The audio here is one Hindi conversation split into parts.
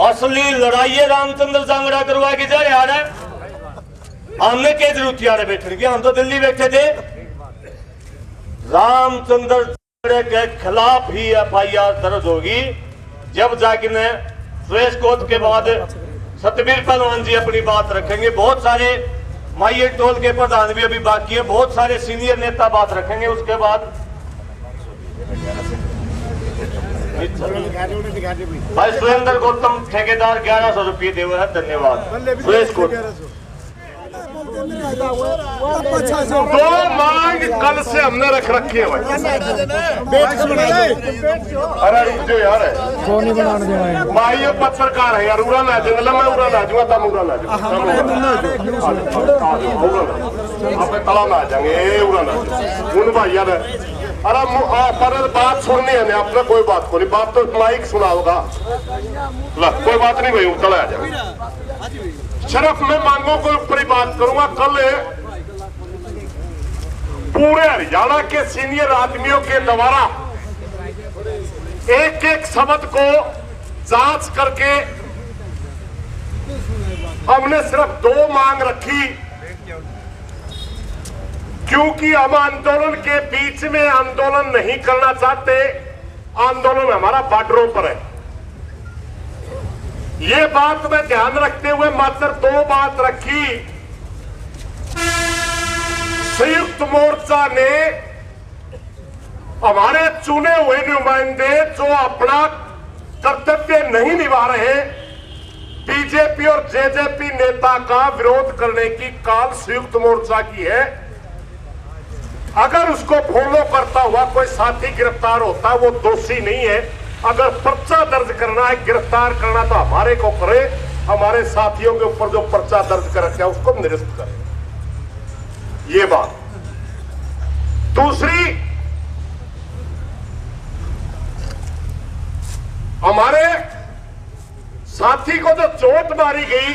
असली लड़ाई है रामचंद्र जांगड़ा करवा के जा यार है। हमने क्या जरूरत यार बैठने की, हम तो दिल्ली बैठे थे। रामचंद्र जांगड़ा के खिलाफ ही FIR दर्ज होगी जब जाके प्रेस कोर्ट के बाद सतबीर पहलवान जी अपनी बात रखेंगे। बहुत सारे माइये टोल के प्रधान भी अभी बाकी है, बहुत सारे सीनियर नेता बात रखेंगे। उसके बाद भाई सुरेंद्र गौतम ठेकेदार 1100 रुपये दे हुए हैं, धन्यवाद। सुरेश कोट दो मांग कल से हमने रख रखी है भाई। अरे रुक जाओ यार, माई पत्रकार है यार, उड़ा ना जाऊंगा मैं, उड़ा ना जाऊंगा तब उड़ा ना जाऊंगा तला ना जाएंगे उड़ा ना उन भाई यार। अरे पर बात सुननी है आपने, कोई बात को नहीं, बात तो माइक सुना होगा। कोई बात नहीं भाई, उतला आ जाएगा। सिर्फ मैं मांगों के ऊपर ही बात करूंगा। कल पूरे हरियाणा के सीनियर आदमियों के द्वारा एक एक शब्द को जांच करके हमने सिर्फ 2 मांग रखी, क्योंकि हम आंदोलन के बीच में आंदोलन नहीं करना चाहते। आंदोलन हमारा बॉर्डरों पर है। ये बात में ध्यान रखते हुए मात्र 2 बात रखी। संयुक्त मोर्चा ने हमारे चुने हुए नुमाइंदे जो अपना कर्तव्य नहीं निभा रहे, बीजेपी और जेजेपी नेता का विरोध करने की काल संयुक्त मोर्चा की है। अगर उसको फॉलो करता हुआ कोई साथी गिरफ्तार होता, वो दोषी नहीं है। अगर पर्चा दर्ज करना है, गिरफ्तार करना, तो हमारे को करे, हमारे साथियों के ऊपर जो पर्चा दर्ज कर रखा है उसको निरस्त करें। ये बात। दूसरी, हमारे साथी को जो चोट मारी गई,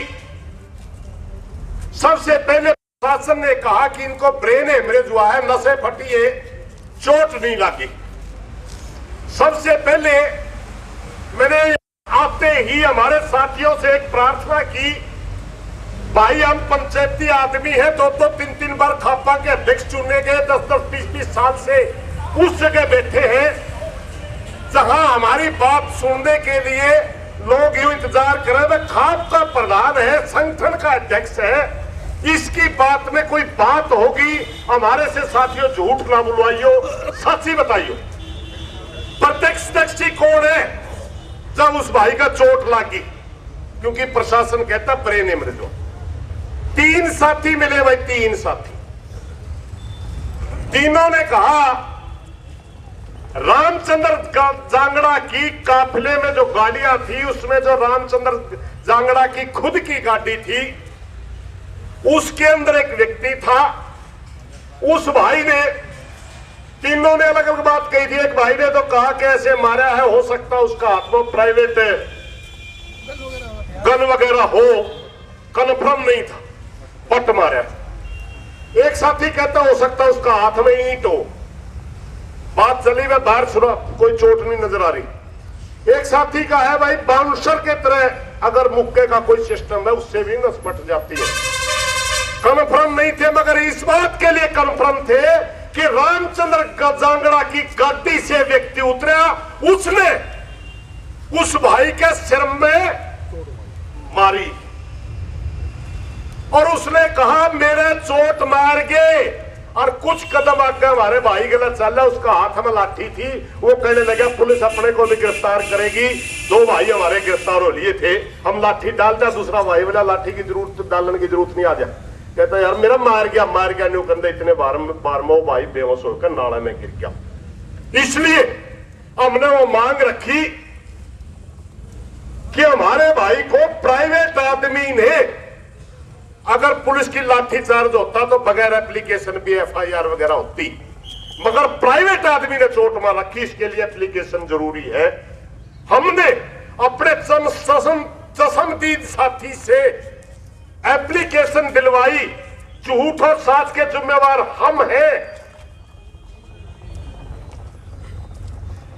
सबसे पहले प्रशासन ने कहा कि इनको ब्रेन हेमरेज हुआ है, नसें फटी है, चोट नहीं लगी। सबसे पहले मैंने आते ही हमारे साथियों से एक प्रार्थना की, भाई हम पंचायती आदमी हैं, 2-3 बार खापा के अध्यक्ष चुने गए, 10-10, 20-20 साल से उस जगह बैठे हैं जहां हमारी बात सुनने के लिए लोग यूं इंतजार कर रहे हैं। खाप का प्रधान है, संगठन का अध्यक्ष है, इसकी बात में कोई बात होगी, हमारे से साथियों झूठ ना बुलवाइयो, सच्ची बताइयो। प्रत्यक्षदर्शी कौन है जब उस भाई का चोट लगी? क्योंकि प्रशासन कहता ब्रेन हेमरेज हो। 3 साथी मिले भाई, 3 साथी। तीनों ने कहा रामचंद्र जांगड़ा की काफिले में जो गाड़ियां थी, उसमें जो रामचंद्र जांगड़ा की खुद की गाड़ी थी, उसके अंदर एक व्यक्ति था। उस भाई ने, तीनों ने अलग अलग बात कही थी। एक भाई ने तो कहा कि ऐसे मारा है, हो सकता है उसका हाथ में प्राइवेट गन वगैरह हो, कन्फर्म नहीं था, पट मारा। एक साथी कहता हो सकता है उसका हाथ में ईंट हो। बात चली, मैं बाहर सुना, कोई चोट नहीं नजर आ रही। एक साथी का है भाई बाउंसर के तरह अगर मुक्के का कोई सिस्टम है, उससे भी नस पट जाती है। कन्फर्म नहीं थे, मगर इस बात के लिए कन्फर्म थे कि रामचंद्र जांगड़ा की गाड़ी से व्यक्ति उतरा, उसने उस भाई के सिर में मारी और उसने कहा मेरे चोट मार गए। और कुछ कदम आगे हमारे भाई गलत चल रहा, उसका हाथ में लाठी थी, वो कहने लगा पुलिस अपने को भी गिरफ्तार करेगी। 2 भाई हमारे गिरफ्तार हो लिए थे, हम लाठी डालते, दूसरा भाई बोला लाठी की जरूरत, डालने की जरूरत नहीं, आ जा। कहता यार मेरा मार गया नहीं, कहते इतने बार वो भाई बेहोश होकर नाला में गिर गया। इसलिए हमने वो मांग रखी कि हमारे भाई को प्राइवेट आदमी ने, अगर पुलिस की लाठीचार्ज होता तो बगैर एप्लीकेशन भी FIR वगैरह होती, मगर प्राइवेट आदमी ने चोट मार रखी, इसके लिए एप्लीकेशन जरूरी है। हमने अपने चशमदीद साथी से एप्लीकेशन दिलवाई, झूठ और सच के जिम्मेवार हम हैं।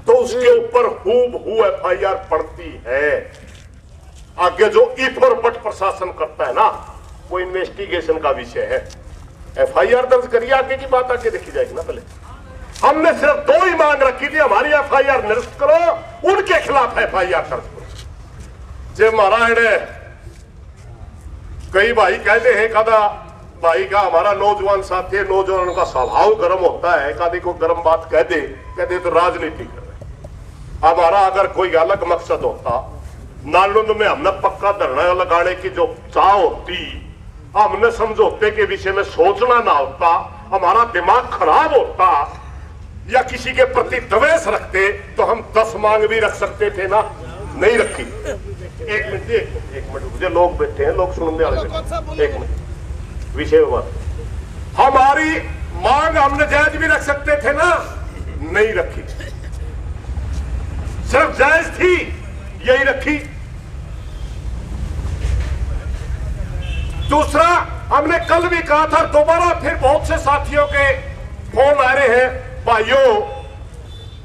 तो उसके ऊपर हूबहू एफआईआर पड़ती है। आगे जो इफोरपट प्रशासन करता है ना, वो इन्वेस्टिगेशन का विषय है। एफआईआर दर्ज करिए, आगे की बात आगे देखी जाएगी ना। पहले हमने सिर्फ 2 ही मांग रखी थी, हमारी एफआईआर निरस्त करो, उनके खिलाफ एफआईआर दर्ज करो। जे महाराज कई भाई कहते हैं, कदा भाई का हमारा नौजवान साथी, नौजवानों का स्वभाव गर्म होता है, कभी को गर्म बात कह दे तो राजनीति कर रहे। हमारा अगर कोई अलग मकसद होता, नालंद में हमने पक्का धरना लगाने की जो चाह होती, हमने समझौते के विषय में सोचना ना होता, हमारा दिमाग खराब होता, या किसी के प्रति द्वेष रखते, तो हम 10 मांग भी रख सकते थे ना। नहीं रखी। एक मिनट मुझे लोग बैठे हैं, लोग सुनने वाले बैठे। एक मिनट विषय बात, हमारी मांग हमने जायज भी रख सकते थे ना, नहीं रखी। सिर्फ जायज थी, यही रखी। दूसरा, हमने कल भी कहा था, दोबारा फिर बहुत से साथियों के फोन आ रहे हैं। भाइयों,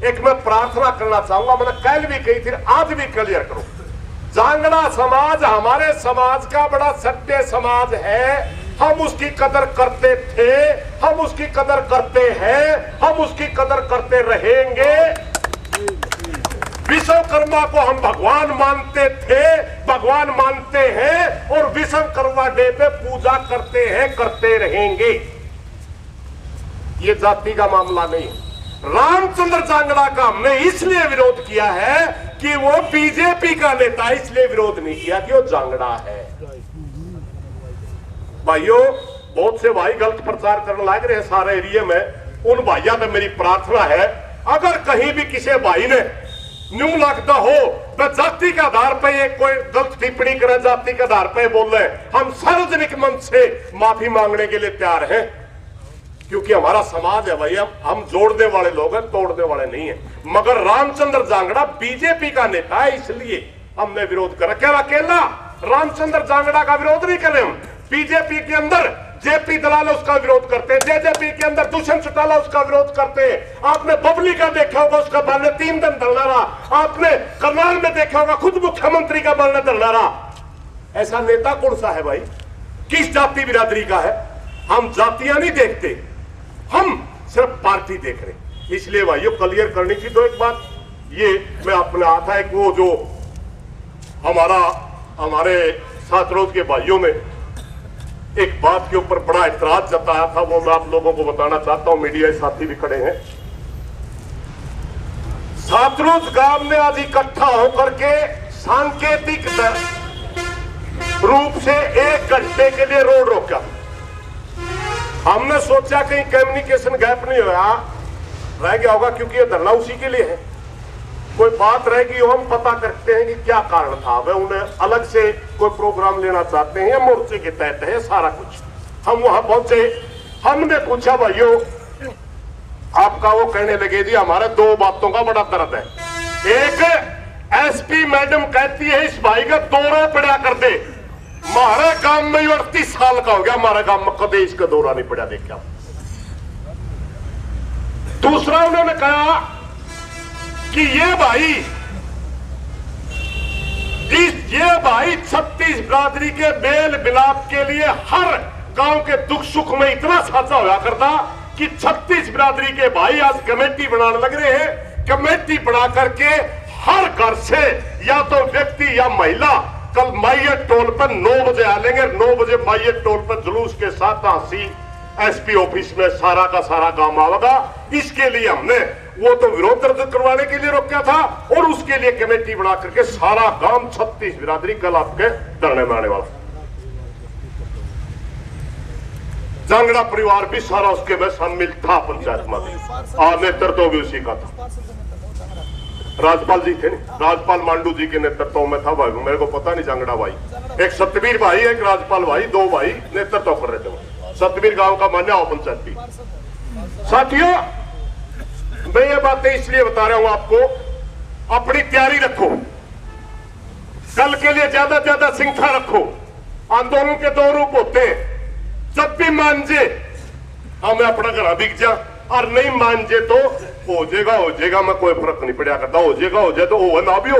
एक मैं प्रार्थना करना चाहूंगा, मैंने कल भी कही थी, आज भी क्लियर करो। जांगड़ा समाज हमारे समाज का बड़ा सत्य समाज है। हम उसकी कदर करते थे, हम उसकी कदर करते हैं, हम उसकी कदर करते रहेंगे। विश्वकर्मा को हम भगवान मानते थे, भगवान मानते हैं, और विश्वकर्मा डे पे पूजा करते हैं, करते रहेंगे। ये जाति का मामला नहीं। रामचंद्र जांगड़ा का हमने इसलिए विरोध किया है कि वो बीजेपी का नेता, इसलिए विरोध नहीं किया कि वो जांगड़ा है। भाइयों, बहुत से भाई गलत प्रचार करने लग रहे हैं सारे एरिया में। उन भाइयों पे मेरी प्रार्थना है, अगर कहीं भी किसी भाई ने न्यू लगता हो तो जाति के आधार पर ये कोई गलत टिप्पणी करे, जाति के आधार पर बोले, हम सार्वजनिक मंच से माफी मांगने के लिए तैयार हैं। क्योंकि हमारा समाज है भाई, हम जोड़ने वाले लोग हैं, तोड़ने वाले नहीं है। मगर रामचंद्र जांगड़ा बीजेपी का नेता है, इसलिए हमने विरोध करा। क्या अकेला रामचंद्र जांगड़ा का विरोध नहीं कर रहे हम? बीजेपी के अंदर जेपी दलाल उसका विरोध करते हैं, जेजेपी के अंदर दुष्यंत चौटाला उसका विरोध करते हैं। आपने बबली का देखा होगा, उसका बाल ने 3 दिन धरना रहा। आपने करनाल में देखा होगा, खुद मुख्यमंत्री का बाल ने धरना रहा। ऐसा नेता कौन सा है भाई? किस जाति बिरादरी का है? हम जातियां नहीं देखते, हम सिर्फ पार्टी देख रहे। इसलिए भाइयों, क्लियर करनी थी। तो एक बात ये मैं अपने आता है कि वो जो हमारे साथरोज के भाइयों ने एक बात के ऊपर बड़ा इतराज जताया था, वो मैं आप लोगों को बताना चाहता हूं। मीडिया साथी भी खड़े हैं। साथरोज गांव ने आज इकट्ठा होकर के सांकेतिक रूप से 1 घंटे के लिए रोड रोका। हमने सोचा कहीं कम्युनिकेशन गैप नहीं रह गया होगा, क्योंकि ये धरना उसी के लिए है। कोई बात रहेगी हम पता करते हैं कि क्या कारण था। वे उन्हें अलग से कोई प्रोग्राम लेना चाहते हैं या मोर्चे के तहत है सारा कुछ। हम वहां पहुंचे, हमने पूछा भाइयों आपका, वो कहने लगे जी हमारे 2 बातों का बड़ा दर्द है। एक, एसपी मैडम कहती है इस भाई का दौरा पड़ा कर दे। हमारे गांव में 38 साल का हो गया, हमारे गांव में कभी इसका दौरा नहीं पड़ा देखा। दूसरा उन्होंने कहा कि ये भाई 36 बिरादरी के मेल मिलाप के लिए हर गांव के दुख सुख में इतना साझा होया करता कि 36 बिरादरी के भाई आज कमेटी बनाने लग रहे हैं। कमेटी बना करके हर घर से या तो व्यक्ति या महिला कल माइयट टोल पर 9 बजे आ लेंगे। 9 बजे माइयट टोल पर जुलूस के साथ हासी एसपी ऑफिस में सारा का सारा काम आवेगा। इसके लिए हमने वो तो विरोध दर्ज करवाने के लिए रोका था, और उसके लिए कमेटी बना करके सारा गांव 36 बिरादरी कल आपके धरने में आने वाला। जांगड़ा परिवार भी सारा उसके में शामिल था। पंचायत में नेतृत्व भी उसी का था। राज्यपाल जी थे, राज्यपाल मांडू जी के नेतृत्व में था भाई। मेरे को पता नहीं जांगड़ा भाई, एक सतबीर भाई, एक राज्यपाल भाई, 2 भाई नेतृत्व कर रहे थे। सतबीर गांव का मान्या हो पंचायत भी। साथियों, मैं ये बातें इसलिए बता रहा हूं आपको, अपनी तैयारी रखो, कल के लिए ज्यादा से ज्यादा संख्या रखो। आंदोलन के 2 रूप होते हैं। जब भी मान जे हमें अपना घर बिक जा, और नहीं मान जे तो हो जाएगा मैं कोई फर्क नहीं पड़ा करता। हो जाए तो हो ना भी हो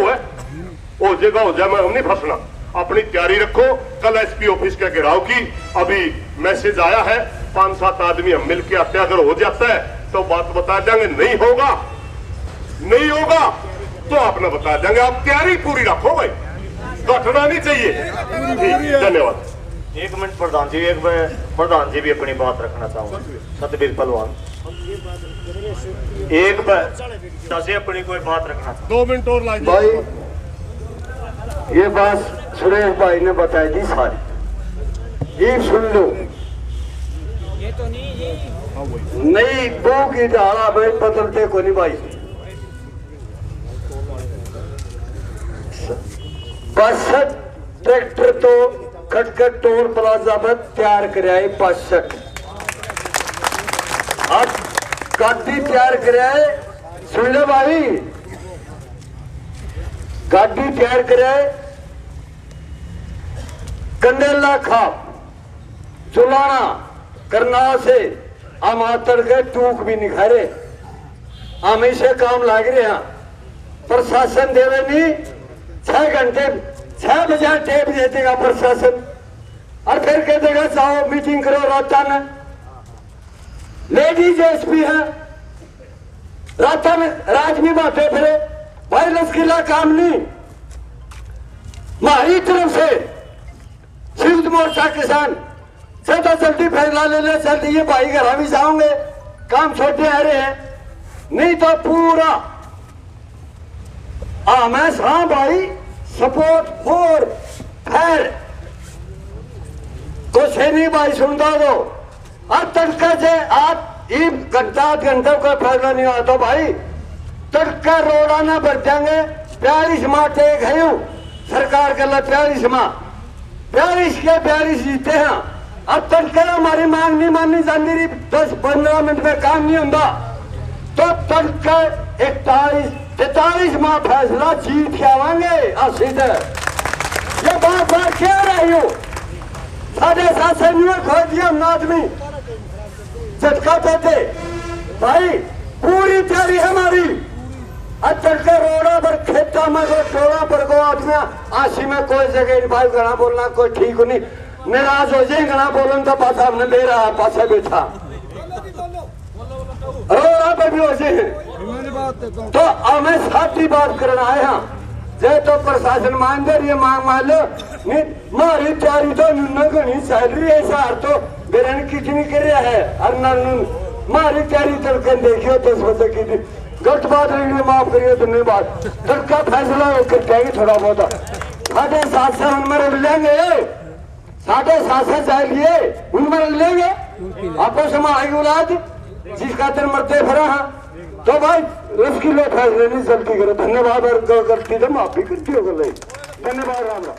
जाए मैं हम नहीं फंसना। अपनी तैयारी रखो। कल एसपी ऑफिस के घेराव की अभी मैसेज आया है, 5-7 आदमी हम मिलकर आते हैं। अगर हो जाता है तो बात बता देंगे, नहीं होगा तो आपने बता देंगे। आप तैयारी पूरी रखो भाई, घटना नहीं चाहिए। धन्यवाद। 1 मिनट प्रधान जी, एक मैं प्रधान जी भी अपनी बात रखना चाहूंगा। सतबीर पहलवान एक से अपनी कोई बात रखना। 2 मिनट और लाइए भाई। ये बात सुरेश भाई ने बताई थी सारी, ये सुन लो। ये तो नई बो की डाला में बदलते को नहीं भाई। बस ट्रैक्टर तो खटखट टोल प्लाजा में तैयार कराए 65। अब गाड़ी तैयार कराए, सुन लो भाई, गाड़ी तैयार कराए कंडेला खाप चुलाना करना से हम आतड़ के टूक भी निखारे। हम इसे काम लाग रहे हैं। प्रशासन देवे नहीं 6 घंटे 6 बजे टेप दे देगा प्रशासन, और फिर कह देगा जाओ मीटिंग करो राता में। लेडीज एसपी है, राता में राजमी बांटे फिरे। भाई लस्किला काम नहीं। हमारी तरफ से संयुक्त मोर्चा किसान ज्यादा जल्दी फैसला ले ले। जल्दी ये भाई घर भी जाओगे, काम छोटे आ रहे हैं, नहीं तो पूरा हाँ भाई सपोर्ट फॉर फेयर कुछ है नहीं भाई, सुनता दो। अब तड़का से आप 1 घंटा 8 घंटे का फैसला नहीं आता भाई। तड़का रोड़ा ना बढ़ जाएंगे। 42 माह टेक है सरकार के लिए, 42 माह 42 के 42 जीते हैं। अब तड़का हमारी मांग नहीं मानी जाती रही, 10-15 मिनट में काम नहीं होता। तो तड़का 41-43 माह फैसला जीत के आवांगे। सीधे ये बात क्या रही हो, 7.5 से खो दिया हम आदमी झटका देते भाई। पूरी तैयारी है हमारी। अचल के रोड़ा पर खेता में को टोला पर को आदमी आशी में कोई जगह भाई गणा बोलना कोई ठीक नहीं। नाराज हो जाए गणा बोलन तो पासा हमने ले रहा पासा बैठा रोड़ा पर भी हो जाए। तो हमें साथी बात करना है। हाँ जे तो प्रशासन मान दे, ये मांग मान लो नहीं। मारी तैयारी तो घनी सैलरी है सार तो बेरन कितनी कर रहा है। और मारी तैयारी तड़के देखियो 10 बजे की थी। गलत बात रही माफ करिए, तुमने बात तड़का फैसला होकर जाएगी थोड़ा बहुत। 7.5 से उनमें रख लेंगे, 7.5 से चाहिए उनमें रख लेंगे। आपको समाएगी औलाद जिस खातिर मरते फिर। हाँ तो भाई उसकी लो फैसले नहीं जल्दी करो। धन्यवाद। और गलती तो माफी करती हो गई। धन्यवाद। राम राम।